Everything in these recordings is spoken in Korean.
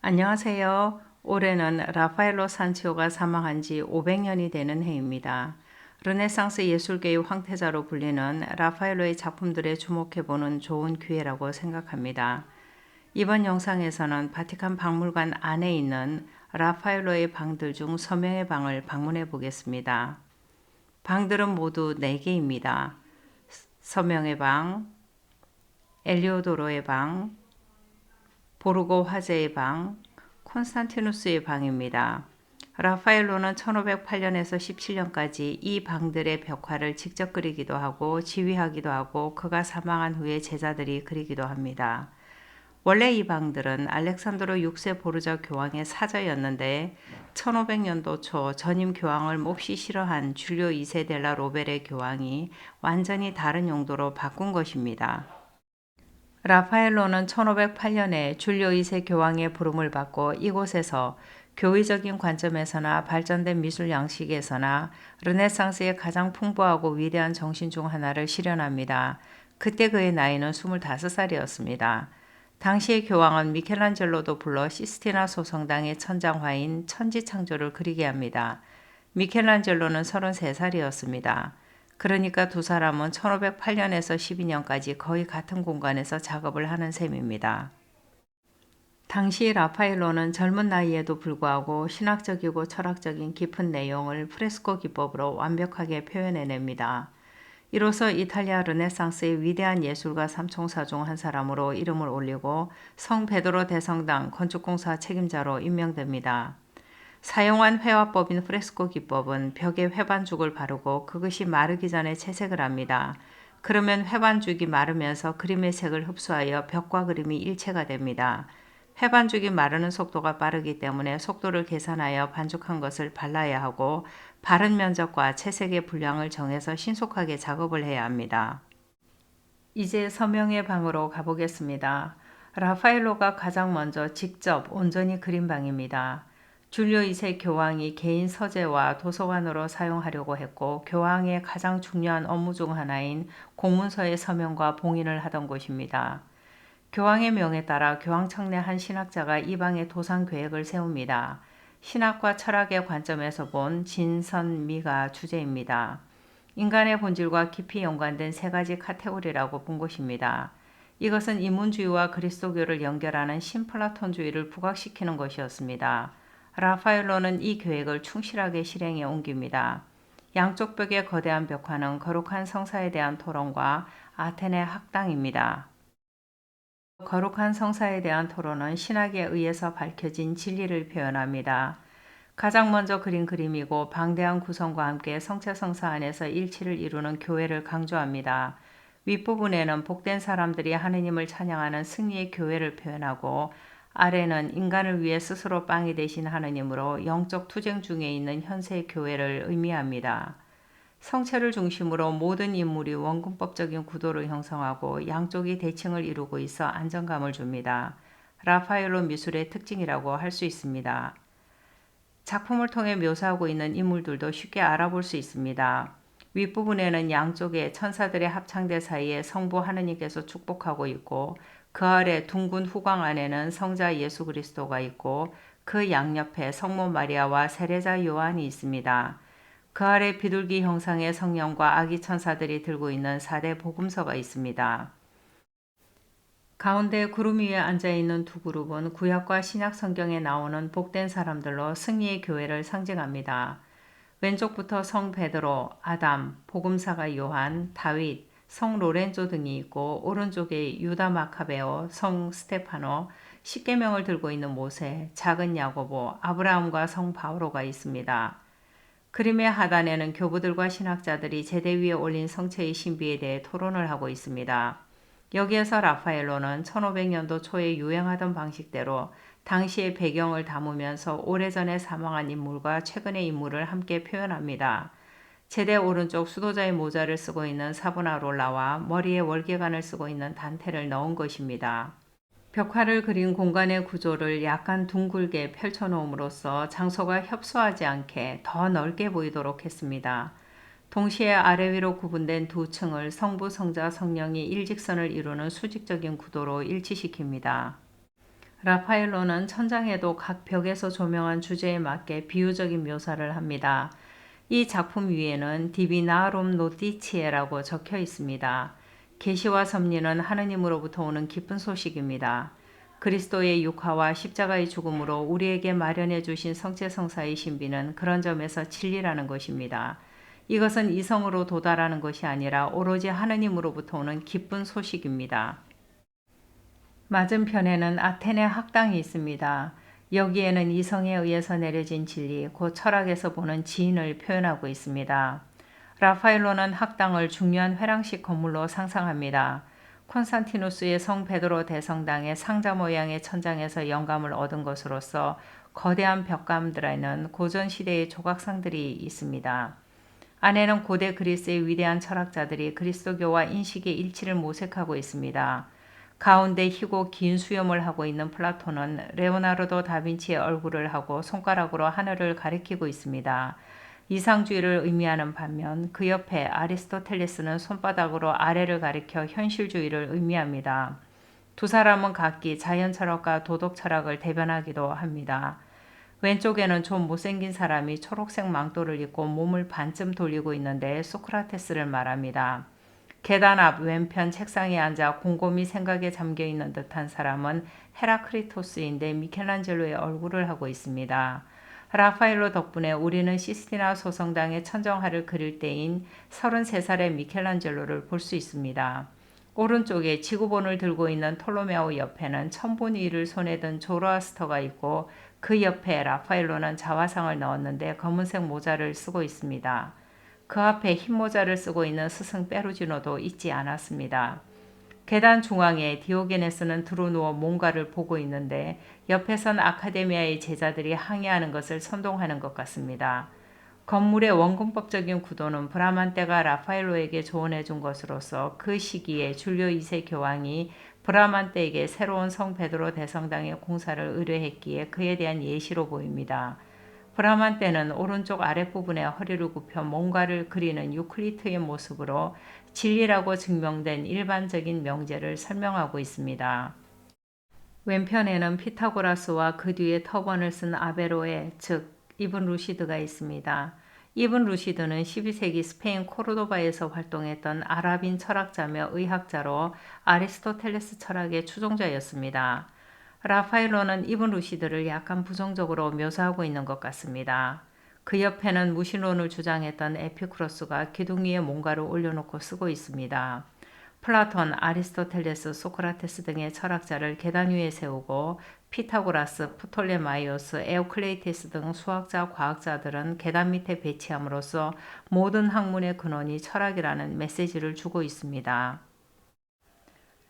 안녕하세요. 올해는 라파엘로 산치오가 사망한 지 500년이 되는 해입니다. 르네상스 예술계의 황태자로 불리는 라파엘로의 작품들에 주목해보는 좋은 기회라고 생각합니다. 이번 영상에서는 바티칸 박물관 안에 있는 라파엘로의 방들 중 서명의 방을 방문해 보겠습니다. 방들은 모두 4개입니다. 서명의 방, 엘리오도로의 방, 보르고 화제의 방, 콘스탄티누스의 방입니다. 라파엘로는 1508년에서 17년까지 이 방들의 벽화를 직접 그리기도 하고 지휘하기도 하고 그가 사망한 후에 제자들이 그리기도 합니다. 원래 이 방들은 알렉산드로 6세 보르자 교황의 사저였는데 1500년도 초 전임 교황을 몹시 싫어한 줄리오 2세 델라 로베레 교황이 완전히 다른 용도로 바꾼 것입니다. 라파엘로는 1508년에 줄리오 2세 교황의 부름을 받고 이곳에서 교의적인 관점에서나 발전된 미술 양식에서나 르네상스의 가장 풍부하고 위대한 정신 중 하나를 실현합니다. 그때 그의 나이는 25살이었습니다. 당시의 교황은 미켈란젤로도 불러 시스티나 소성당의 천장화인 천지창조를 그리게 합니다. 미켈란젤로는 33살이었습니다. 그러니까 두 사람은 1508년에서 12년까지 거의 같은 공간에서 작업을 하는 셈입니다. 당시 라파엘로는 젊은 나이에도 불구하고 신학적이고 철학적인 깊은 내용을 프레스코 기법으로 완벽하게 표현해냅니다. 이로써 이탈리아 르네상스의 위대한 예술가 삼총사 중 한 사람으로 이름을 올리고 성 베드로 대성당 건축공사 책임자로 임명됩니다. 사용한 회화법인 프레스코 기법은 벽에 회반죽을 바르고 그것이 마르기 전에 채색을 합니다. 그러면 회반죽이 마르면서 그림의 색을 흡수하여 벽과 그림이 일체가 됩니다. 회반죽이 마르는 속도가 빠르기 때문에 속도를 계산하여 반죽한 것을 발라야 하고 바른 면적과 채색의 분량을 정해서 신속하게 작업을 해야 합니다. 이제 서명의 방으로 가보겠습니다. 라파엘로가 가장 먼저 직접 온전히 그린 방입니다. 줄리오 2세 교황이 개인 서재와 도서관으로 사용하려고 했고 교황의 가장 중요한 업무 중 하나인 공문서의 서명과 봉인을 하던 곳입니다. 교황의 명에 따라 교황 청내 한 신학자가 이 방에 도상 계획을 세웁니다. 신학과 철학의 관점에서 본 진선미가 주제입니다. 인간의 본질과 깊이 연관된 세 가지 카테고리라고 본 것입니다. 이것은 인문주의와 그리스도교를 연결하는 신플라톤주의를 부각시키는 것이었습니다. 라파엘로는 이 계획을 충실하게 실행에 옮깁니다. 양쪽 벽의 거대한 벽화는 거룩한 성사에 대한 토론과 아테네 학당입니다. 거룩한 성사에 대한 토론은 신학에 의해서 밝혀진 진리를 표현합니다. 가장 먼저 그린 그림이고 방대한 구성과 함께 성체성사 안에서 일치를 이루는 교회를 강조합니다. 윗부분에는 복된 사람들이 하느님을 찬양하는 승리의 교회를 표현하고 아래는 인간을 위해 스스로 빵이 되신 하느님으로 영적 투쟁 중에 있는 현세의 교회를 의미합니다. 성체를 중심으로 모든 인물이 원근법적인 구도를 형성하고 양쪽이 대칭을 이루고 있어 안정감을 줍니다. 라파엘로 미술의 특징이라고 할 수 있습니다. 작품을 통해 묘사하고 있는 인물들도 쉽게 알아볼 수 있습니다. 윗부분에는 양쪽에 천사들의 합창대 사이에 성부 하느님께서 축복하고 있고 그 아래 둥근 후광 안에는 성자 예수 그리스도가 있고 그 양옆에 성모 마리아와 세례자 요한이 있습니다. 그 아래 비둘기 형상의 성령과 아기 천사들이 들고 있는 4대 복음서가 있습니다. 가운데 구름 위에 앉아있는 두 그룹은 구약과 신약 성경에 나오는 복된 사람들로 승리의 교회를 상징합니다. 왼쪽부터 성 베드로, 아담, 복음사가 요한, 다윗, 성 로렌조 등이 있고 오른쪽에 유다 마카베오, 성 스테파노, 십계명을 들고 있는 모세, 작은 야고보, 아브라함과 성 바오로가 있습니다. 그림의 하단에는 교부들과 신학자들이 제대 위에 올린 성체의 신비에 대해 토론을 하고 있습니다. 여기에서 라파엘로는 1500년도 초에 유행하던 방식대로 당시의 배경을 담으면서 오래전에 사망한 인물과 최근의 인물을 함께 표현합니다. 제대 오른쪽 수도자의 모자를 쓰고 있는 사보나롤라와 머리에 월계관을 쓰고 있는 단테를 넣은 것입니다. 벽화를 그린 공간의 구조를 약간 둥글게 펼쳐놓음으로써 장소가 협소하지 않게 더 넓게 보이도록 했습니다. 동시에 아래 위로 구분된 두 층을 성부, 성자, 성령이 일직선을 이루는 수직적인 구도로 일치시킵니다. 라파엘로는 천장에도 각 벽에서 조명한 주제에 맞게 비유적인 묘사를 합니다. 이 작품 위에는 디비나룸 노티치에라고 적혀 있습니다. 계시와 섭리는 하느님으로부터 오는 기쁜 소식입니다. 그리스도의 육화와 십자가의 죽음으로 우리에게 마련해 주신 성체성사의 신비는 그런 점에서 진리라는 것입니다. 이것은 이성으로 도달하는 것이 아니라 오로지 하느님으로부터 오는 기쁜 소식입니다. 맞은편에는 아테네 학당이 있습니다. 여기에는 이성에 의해서 내려진 진리, 곧 철학에서 보는 지인을 표현하고 있습니다. 라파엘로는 학당을 중요한 회랑식 건물로 상상합니다. 콘스탄티누스의 성 베드로 대성당의 상자 모양의 천장에서 영감을 얻은 것으로서 거대한 벽감들에는 고전 시대의 조각상들이 있습니다. 안에는 고대 그리스의 위대한 철학자들이 그리스도교와 인식의 일치를 모색하고 있습니다. 가운데 희고 긴 수염을 하고 있는 플라톤은 레오나르도 다빈치의 얼굴을 하고 손가락으로 하늘을 가리키고 있습니다. 이상주의를 의미하는 반면 그 옆에 아리스토텔레스는 손바닥으로 아래를 가리켜 현실주의를 의미합니다. 두 사람은 각기 자연철학과 도덕철학을 대변하기도 합니다. 왼쪽에는 좀 못생긴 사람이 초록색 망토를 입고 몸을 반쯤 돌리고 있는데 소크라테스를 말합니다. 계단 앞 왼편 책상에 앉아 곰곰이 생각에 잠겨있는 듯한 사람은 헤라크리토스인데 미켈란젤로의 얼굴을 하고 있습니다. 라파엘로 덕분에 우리는 시스티나 소성당의 천정화를 그릴 때인 33살의 미켈란젤로를 볼 수 있습니다. 오른쪽에 지구본을 들고 있는 톨로메오 옆에는 천분위를 손에 든 조로아스터가 있고 그 옆에 라파엘로는 자화상을 넣었는데 검은색 모자를 쓰고 있습니다. 그 앞에 흰 모자를 쓰고 있는 스승 페루지노도 있지 않았습니다. 계단 중앙에 디오게네스는 드러누워 뭔가를 보고 있는데 옆에선 아카데미아의 제자들이 항해하는 것을 선동하는 것 같습니다. 건물의 원근법적인 구도는 브라만테가 라파엘로에게 조언해 준 것으로서 그 시기에 줄리오 2세 교황이 브라만테에게 새로운 성 베드로 대성당의 공사를 의뢰했기에 그에 대한 예시로 보입니다. 브라만테는 오른쪽 아랫부분에 허리를 굽혀 뭔가를 그리는 유클리트의 모습으로 진리라고 증명된 일반적인 명제를 설명하고 있습니다. 왼편에는 피타고라스와 그 뒤에 터번을 쓴 아베로에, 즉 이븐 루시드가 있습니다. 이븐 루시드는 12세기 스페인 코르도바에서 활동했던 아랍인 철학자며 의학자로 아리스토텔레스 철학의 추종자였습니다. 라파엘로는 이븐 루시드를 약간 부정적으로 묘사하고 있는 것 같습니다. 그 옆에는 무신론을 주장했던 에피쿠로스가 기둥 위에 뭔가를 올려놓고 쓰고 있습니다. 플라톤, 아리스토텔레스, 소크라테스 등의 철학자를 계단 위에 세우고 피타고라스, 프톨레마이오스, 에오클레이테스 등 수학자, 과학자들은 계단 밑에 배치함으로써 모든 학문의 근원이 철학이라는 메시지를 주고 있습니다.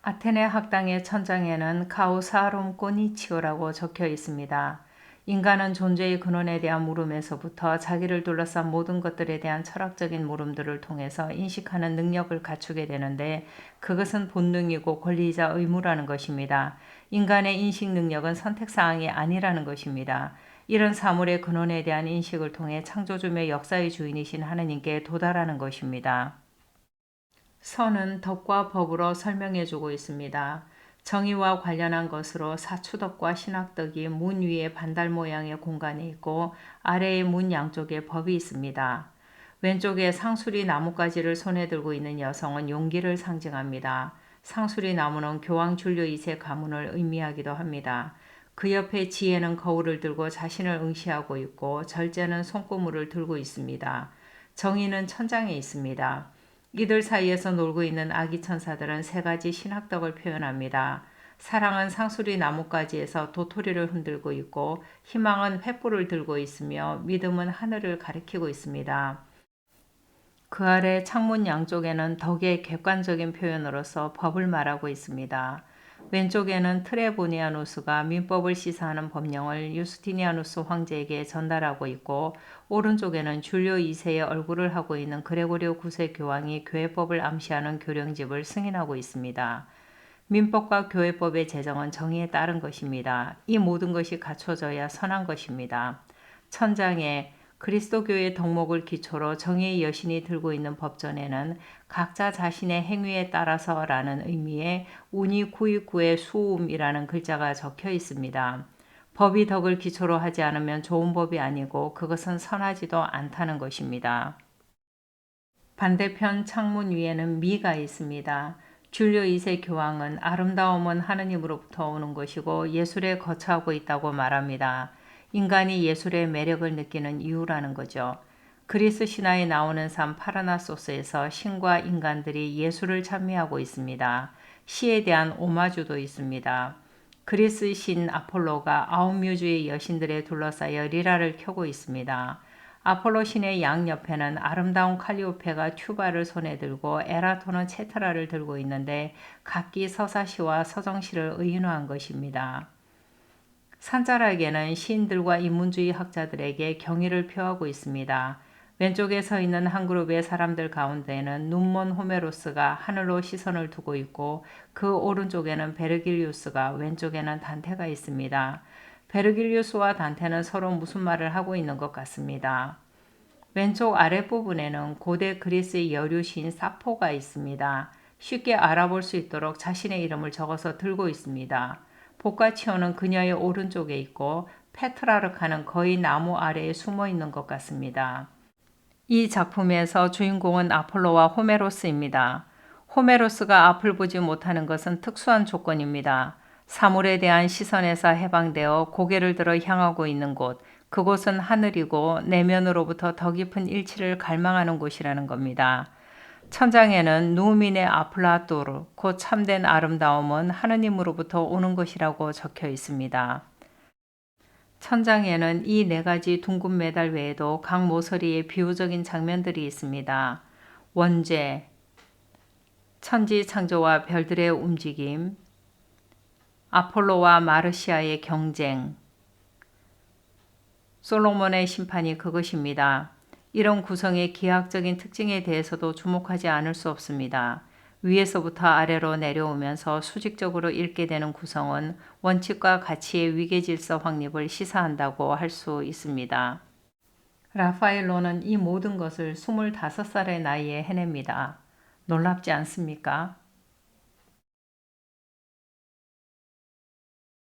아테네 학당의 천장에는 카우사룸 꼬니치오라고 적혀 있습니다. 인간은 존재의 근원에 대한 물음에서부터 자기를 둘러싼 모든 것들에 대한 철학적인 물음들을 통해서 인식하는 능력을 갖추게 되는데 그것은 본능이고 권리이자 의무라는 것입니다. 인간의 인식 능력은 선택사항이 아니라는 것입니다. 이런 사물의 근원에 대한 인식을 통해 창조주며 역사의 주인이신 하느님께 도달하는 것입니다. 선은 덕과 법으로 설명해주고 있습니다. 정의와 관련한 것으로 사추덕과 신학덕이 문 위에 반달 모양의 공간에 있고 아래의 문 양쪽에 법이 있습니다. 왼쪽에 상수리 나뭇가지를 손에 들고 있는 여성은 용기를 상징합니다. 상수리 나무는 교황 줄리오 2세 가문을 의미하기도 합니다. 그 옆에 지혜는 거울을 들고 자신을 응시하고 있고 절제는 손고물을 들고 있습니다. 정의는 천장에 있습니다. 이들 사이에서 놀고 있는 아기 천사들은 세 가지 신학덕을 표현합니다. 사랑은 상수리 나뭇가지에서 도토리를 흔들고 있고 희망은 횃불을 들고 있으며 믿음은 하늘을 가리키고 있습니다. 그 아래 창문 양쪽에는 덕의 객관적인 표현으로서 법을 말하고 있습니다. 왼쪽에는 트레보니아누스가 민법을 시사하는 법령을 유스티니아누스 황제에게 전달하고 있고 오른쪽에는 줄리오 2세의 얼굴을 하고 있는 그레고리오 9세 교황이 교회법을 암시하는 교령집을 승인하고 있습니다. 민법과 교회법의 제정은 정의에 따른 것입니다. 이 모든 것이 갖춰져야 선한 것입니다. 천장에 그리스도교의 덕목을 기초로 정의의 여신이 들고 있는 법전에는 각자 자신의 행위에 따라서라는 의미의 운이 929의 수음이라는 글자가 적혀 있습니다. 법이 덕을 기초로 하지 않으면 좋은 법이 아니고 그것은 선하지도 않다는 것입니다. 반대편 창문 위에는 미가 있습니다. 줄리오 2세 교황은 아름다움은 하느님으로부터 오는 것이고 예술에 거처하고 있다고 말합니다. 인간이 예술의 매력을 느끼는 이유라는 거죠. 그리스 신화에 나오는 산 파라나소스에서 신과 인간들이 예술을 찬미하고 있습니다. 시에 대한 오마주도 있습니다. 그리스 신 아폴로가 9뮤즈의 여신들에 둘러싸여 리라를 켜고 있습니다. 아폴로 신의 양옆에는 아름다운 칼리오페가 튜바를 손에 들고 에라토는 체트라를 들고 있는데 각기 서사시와 서정시를 의인화한 것입니다. 산자락에는 시인들과 인문주의 학자들에게 경의를 표하고 있습니다. 왼쪽에 서 있는 한 그룹의 사람들 가운데는 눈먼 호메로스가 하늘로 시선을 두고 있고 그 오른쪽에는 베르길리우스가 왼쪽에는 단테가 있습니다. 베르길리우스와 단테는 서로 무슨 말을 하고 있는 것 같습니다. 왼쪽 아랫부분에는 고대 그리스의 여류시인 사포가 있습니다. 쉽게 알아볼 수 있도록 자신의 이름을 적어서 들고 있습니다. 보카치오는 그녀의 오른쪽에 있고 페트라르카는 거의 나무 아래에 숨어 있는 것 같습니다. 이 작품에서 주인공은 아폴로와 호메로스입니다. 호메로스가 앞을 보지 못하는 것은 특수한 조건입니다. 사물에 대한 시선에서 해방되어 고개를 들어 향하고 있는 곳, 그곳은 하늘이고 내면으로부터 더 깊은 일치를 갈망하는 곳이라는 겁니다. 천장에는 누민의 아플라토르, 곧 참된 아름다움은 하느님으로부터 오는 것이라고 적혀 있습니다. 천장에는 이 네 가지 둥근 메달 외에도 각 모서리에 비유적인 장면들이 있습니다. 원죄, 천지 창조와 별들의 움직임, 아폴로와 마르시아의 경쟁, 솔로몬의 심판이 그것입니다. 이런 구성의 기하학적인 특징에 대해서도 주목하지 않을 수 없습니다. 위에서부터 아래로 내려오면서 수직적으로 읽게 되는 구성은 원칙과 가치의 위계질서 확립을 시사한다고 할 수 있습니다. 라파엘로는 이 모든 것을 25살의 나이에 해냅니다. 놀랍지 않습니까?